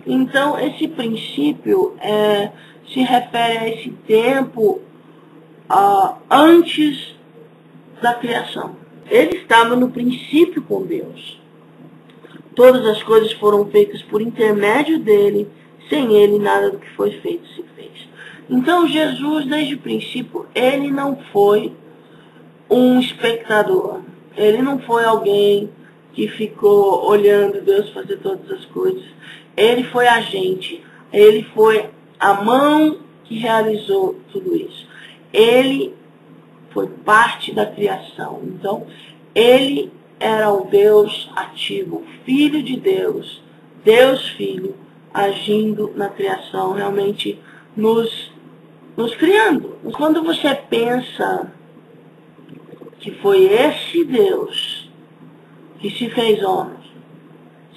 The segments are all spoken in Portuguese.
Então, esse princípio se refere a esse tempo antes da criação. Ele estava no princípio com Deus. Todas as coisas foram feitas por intermédio dele. Sem ele, nada do que foi feito se fez. Então, Jesus, desde o princípio, ele não foi um espectador. Ele não foi alguém que ficou olhando Deus fazer todas as coisas. Ele foi agente. Ele foi a mão que realizou tudo isso. Ele foi parte da criação. Então, ele era o Deus ativo, Filho de Deus, Deus Filho, agindo na criação, realmente nos criando. Quando você pensa que foi esse Deus que se fez homem,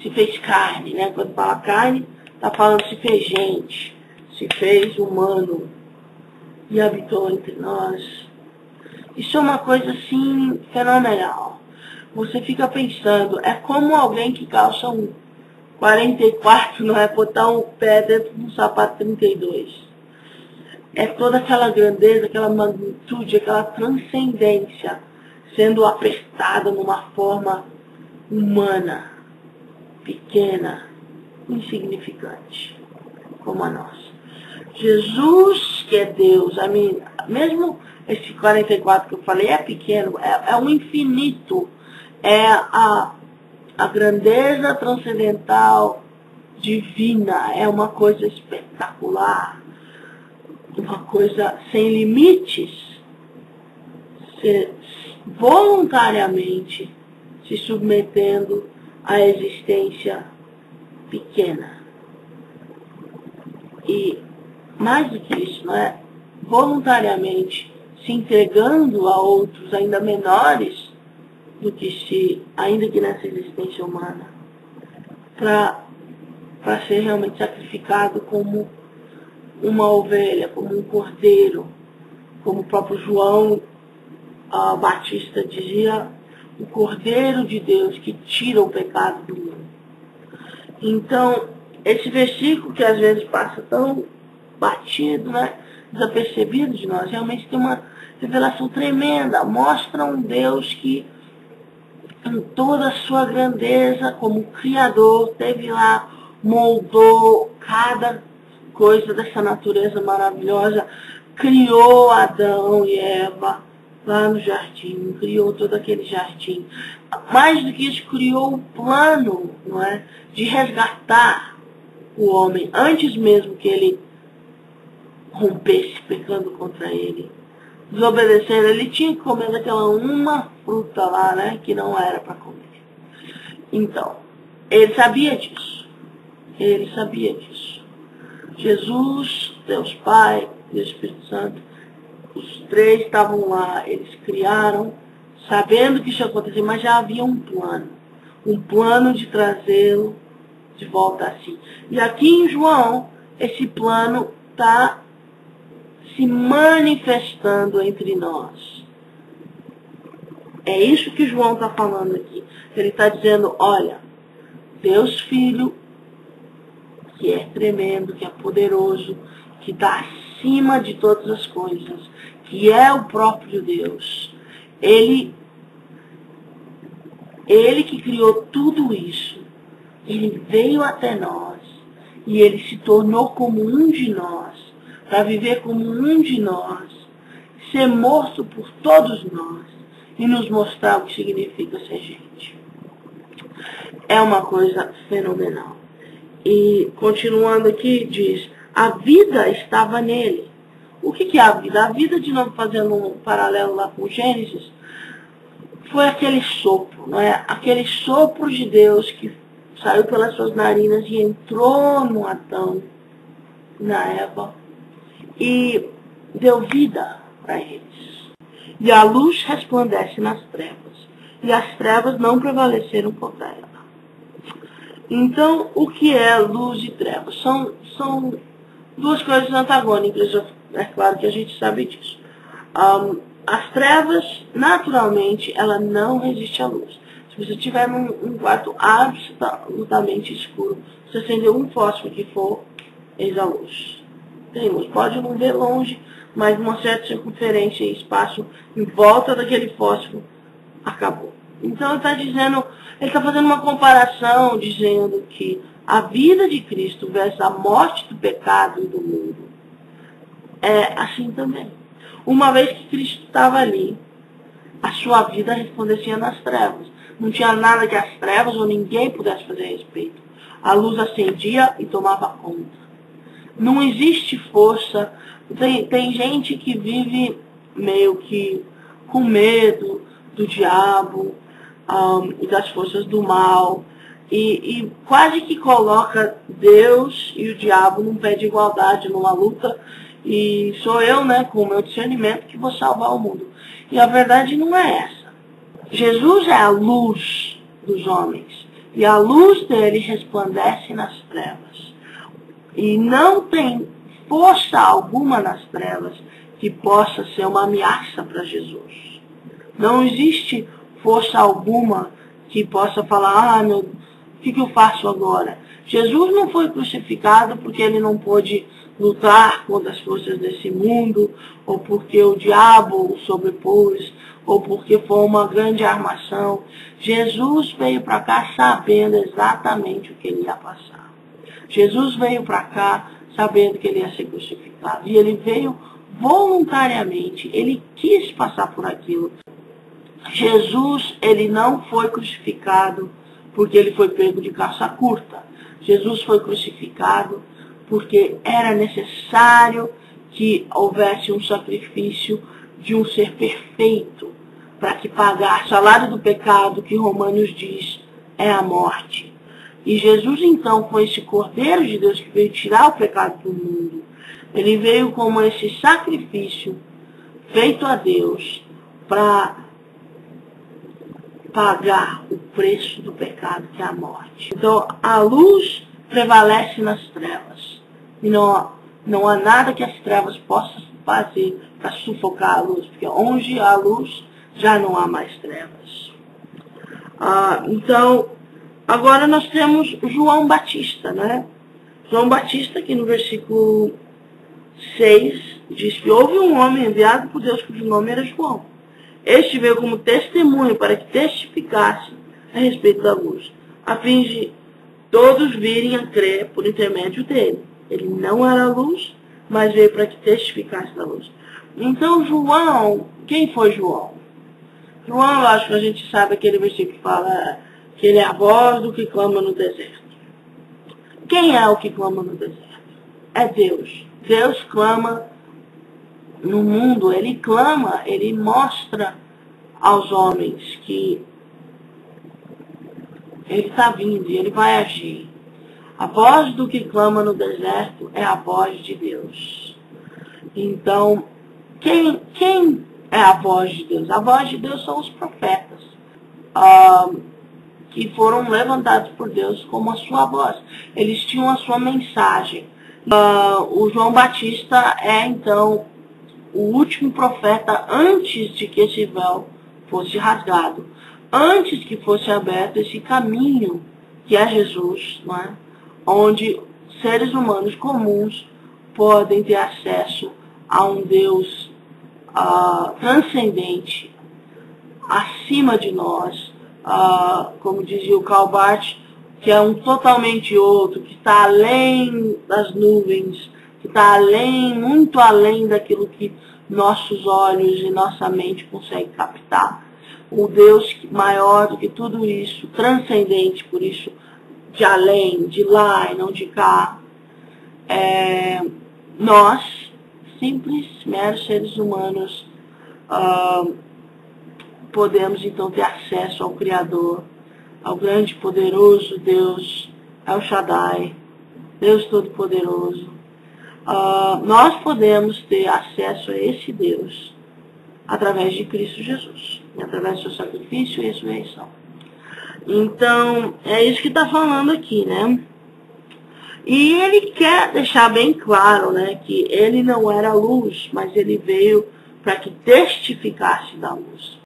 se fez carne, né? Quando fala carne, está falando se fez gente, se fez humano e habitou entre nós. Isso é uma coisa assim fenomenal. Você fica pensando, é como alguém que calça um 44, não é? Botar um pé dentro de um sapato 32. É toda aquela grandeza, aquela magnitude, aquela transcendência sendo apertada numa forma humana, pequena, insignificante, como a nossa. Jesus, que é Deus, mesmo esse 44 que eu falei é pequeno, é um infinito, é a grandeza transcendental divina, é uma coisa espetacular, uma coisa sem limites, voluntariamente se submetendo à existência pequena. E mais do que isso, não é? Voluntariamente se entregando a outros ainda menores do que ainda que nessa existência humana, para ser realmente sacrificado como uma ovelha, como um cordeiro, como o próprio João Batista dizia, o Cordeiro de Deus que tira o pecado do mundo. Então, esse versículo que às vezes passa tão batido, né, desapercebido de nós, realmente tem uma revelação tremenda, mostra um Deus que em toda a sua grandeza como Criador, teve lá, moldou cada coisa dessa natureza maravilhosa, criou Adão e Eva lá no jardim, criou todo aquele jardim. Mais do que isso, criou o plano, não é, de resgatar o homem, antes mesmo que ele rompesse pecando contra ele, desobedecendo. Ele tinha que comer daquela uma fruta lá, né, que não era para comer. Então, ele sabia disso. Ele sabia disso. Jesus, Deus Pai, Deus Espírito Santo, os três estavam lá, eles criaram, sabendo que isso ia acontecer, mas já havia um plano de trazê-lo de volta a si. E aqui em João, esse plano está se manifestando entre nós. É isso que João está falando aqui. Ele está dizendo, olha, Deus Filho, que é tremendo, que é poderoso, que está acima de todas as coisas, que é o próprio Deus. Ele que criou tudo isso, ele veio até nós e ele se tornou como um de nós, para viver como um de nós, ser morto por todos nós e nos mostrar o que significa ser gente. É uma coisa fenomenal. E continuando aqui, diz, a vida estava nele. O que é a vida? A vida, de novo, fazendo um paralelo lá com Gênesis, foi aquele sopro, não é? Aquele sopro de Deus que saiu pelas suas narinas e entrou no Adão, na Eva, e deu vida para eles. E a luz resplandece nas trevas, e as trevas não prevaleceram contra ela. Então, o que é luz e trevas? São duas coisas antagônicas, é claro que a gente sabe disso. As trevas, naturalmente, ela não resiste à luz. Se você estiver num quarto absolutamente escuro, Se acender um fósforo que for, eis a luz. Tem luz. Pode não ver longe, mas uma certa circunferência e espaço em volta daquele fósforo, acabou. Então ele está dizendo, ele está fazendo uma comparação, dizendo que a vida de Cristo versus a morte do pecado e do mundo é assim também. Uma vez que Cristo estava ali, a sua vida resplandecia nas trevas. Não tinha nada que as trevas ou ninguém pudesse fazer a respeito. A luz acendia e tomava conta. Não existe força. Tem gente que vive meio que com medo do diabo e das forças do mal. E quase que coloca Deus e o diabo num pé de igualdade, numa luta. E sou eu, com o meu discernimento, que vou salvar o mundo. E a verdade não é essa. Jesus é a luz dos homens. E a luz dele resplandece nas trevas. E não tem força alguma nas trevas que possa ser uma ameaça para Jesus. Não existe força alguma que possa falar, o que eu faço agora? Jesus não foi crucificado porque ele não pôde lutar contra as forças desse mundo, ou porque o diabo o sobrepôs, ou porque foi uma grande armação. Jesus veio para cá sabendo exatamente o que ele ia passar. Jesus veio para cá sabendo que ele ia ser crucificado. E ele veio voluntariamente. Ele quis passar por aquilo. Jesus, ele não foi crucificado porque ele foi pego de calça curta. Jesus foi crucificado porque era necessário que houvesse um sacrifício de um ser perfeito para que pagasse o salário do pecado, que Romanos diz é a morte. E Jesus, então, foi esse Cordeiro de Deus que veio tirar o pecado do mundo. Ele veio como esse sacrifício feito a Deus para pagar o preço do pecado, que é a morte. Então, a luz prevalece nas trevas. E não há nada que as trevas possam fazer para sufocar a luz, porque onde há luz, já não há mais trevas. Então, agora nós temos João Batista, João Batista, que no versículo 6, diz que houve um homem enviado por Deus, cujo nome era João. Este veio como testemunho para que testificasse a respeito da luz, a fim de todos virem a crer por intermédio dele. Ele não era a luz, mas veio para que testificasse da luz. Então, João, quem foi João? João, eu acho que a gente sabe aquele versículo que fala que ele é a voz do que clama no deserto. Quem é o que clama no deserto? É Deus. Deus clama no mundo, ele clama, ele mostra aos homens que ele está vindo e ele vai agir. A voz do que clama no deserto é a voz de Deus. Então, quem é a voz de Deus? A voz de Deus são os profetas, que foram levantados por Deus como a sua voz. Eles tinham a sua mensagem. O João Batista é, então, o último profeta antes de que esse véu fosse rasgado, antes que fosse aberto esse caminho que é Jesus, onde seres humanos comuns podem ter acesso a um Deus transcendente, acima de nós, como dizia o Karl Barth, que é um totalmente outro, que está além das nuvens, que está além, muito além daquilo que nossos olhos e nossa mente conseguem captar. O Deus maior do que tudo isso, transcendente, por isso, de além, de lá e não de cá. Nós, simples, meros seres humanos, podemos então ter acesso ao Criador, ao grande e poderoso Deus, El Shaddai, Deus Todo-Poderoso. Nós podemos ter acesso a esse Deus através de Cristo Jesus, através do seu sacrifício e ressurreição. Então, é isso que está falando aqui, E ele quer deixar bem claro, que ele não era luz, mas ele veio para que testificasse da luz.